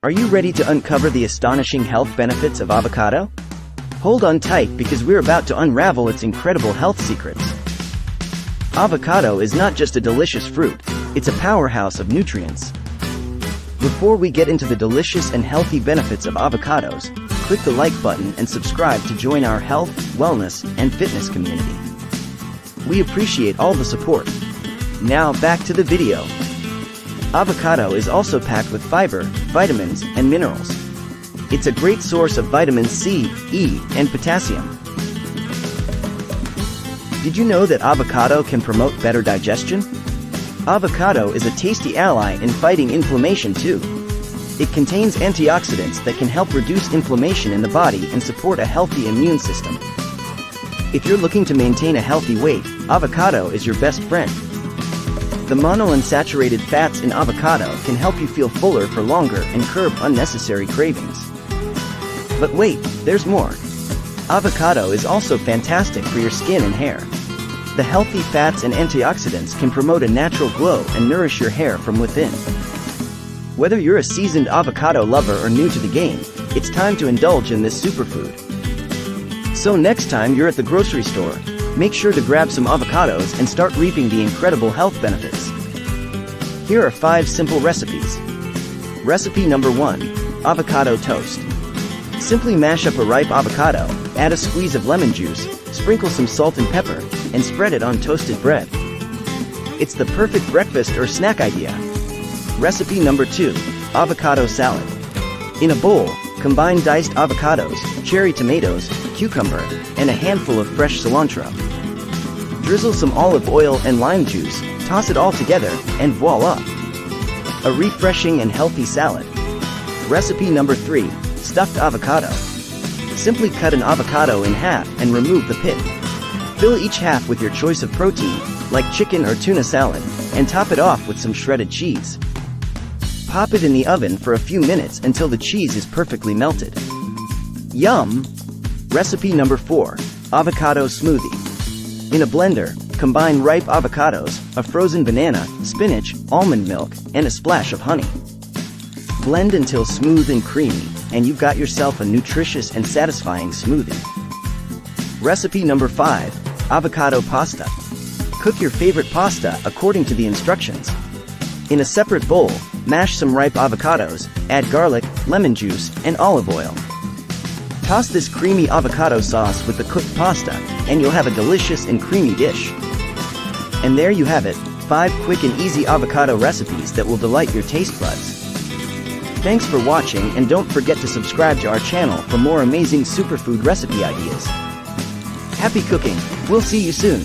Are you ready to uncover the astonishing health benefits of avocado? Hold on tight because we're about to unravel its incredible health secrets. Avocado is not just a delicious fruit, it's a powerhouse of nutrients. Before we get into the delicious and healthy benefits of avocados, click the like button and subscribe to join our health, wellness, and fitness community. We appreciate all the support. Now back to the video. Avocado is also packed with fiber, vitamins, and minerals. It's a great source of vitamins C, E, and potassium. Did you know that avocado can promote better digestion? Avocado is a tasty ally in fighting inflammation too. It contains antioxidants that can help reduce inflammation in the body and support a healthy immune system. If you're looking to maintain a healthy weight, avocado is your best friend. The monounsaturated fats in avocado can help you feel fuller for longer and curb unnecessary cravings. But wait, there's more. Avocado is also fantastic for your skin and hair. The healthy fats and antioxidants can promote a natural glow and nourish your hair from within. Whether you're a seasoned avocado lover or new to the game, it's time to indulge in this superfood. So next time you're at the grocery store, make sure to grab some avocados and start reaping the incredible health benefits. Here are 5 simple recipes. Recipe number 1. Avocado toast. Simply mash up a ripe avocado, add a squeeze of lemon juice, sprinkle some salt and pepper, and spread it on toasted bread. It's the perfect breakfast or snack idea. Recipe number 2. Avocado salad. In a bowl, combine diced avocados, cherry tomatoes, cucumber, and a handful of fresh cilantro. Drizzle some olive oil and lime juice, toss it all together, and voila! A refreshing and healthy salad. Recipe number 3. Stuffed avocado. Simply cut an avocado in half and remove the pit. Fill each half with your choice of protein, like chicken or tuna salad, and top it off with some shredded cheese. Pop it in the oven for a few minutes until the cheese is perfectly melted. Yum! Recipe number 4. Avocado smoothie. In a blender, combine ripe avocados, a frozen banana, spinach, almond milk, and a splash of honey. Blend until smooth and creamy, and you've got yourself a nutritious and satisfying smoothie. Recipe number 5. Avocado pasta. Cook your favorite pasta according to the instructions. In a separate bowl, mash some ripe avocados, add garlic, lemon juice, and olive oil. Toss this creamy avocado sauce with the cooked pasta, and you'll have a delicious and creamy dish. And there you have it, 5 quick and easy avocado recipes that will delight your taste buds. Thanks for watching, and don't forget to subscribe to our channel for more amazing superfood recipe ideas. Happy cooking! We'll see you soon!